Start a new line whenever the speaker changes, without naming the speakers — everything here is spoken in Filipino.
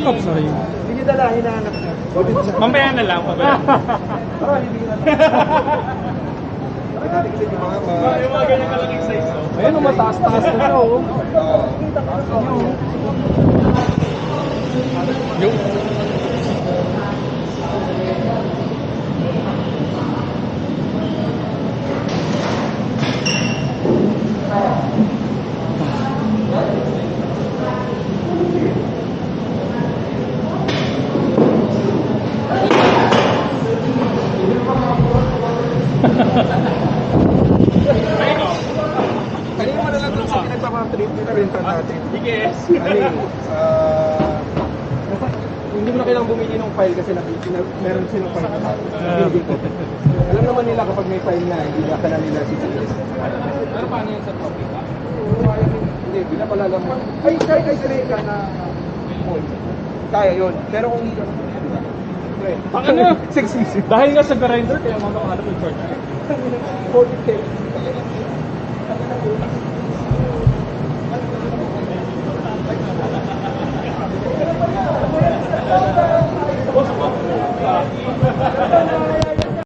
Oh, sorry.
Hindi dala, hinahanap niya.
Mamaya na lang.
Para hindi na. Kasi yung mga
Yung mga ganyan kalaking size.
Ayun, mataas-taas na siya, oh.
Yung
Kanina mo na lang doon sa pinagpapatrip, pinarenta natin.
yes.
Ano eh, hindi mo na kailangang bumili ng file kasi meron silang file na binigay ko. Alam naman nila kapag may file na, hindi na kanila nila CCS.
Pero paano yun sa topic?
Hindi, pinapalala mo. Ay, kaya Reka na kaya yun. Pero kung hindi ka
Ang ano?
Sexy.
Dahil nga sa grinder, kaya mga hanap yung short.
40 tips.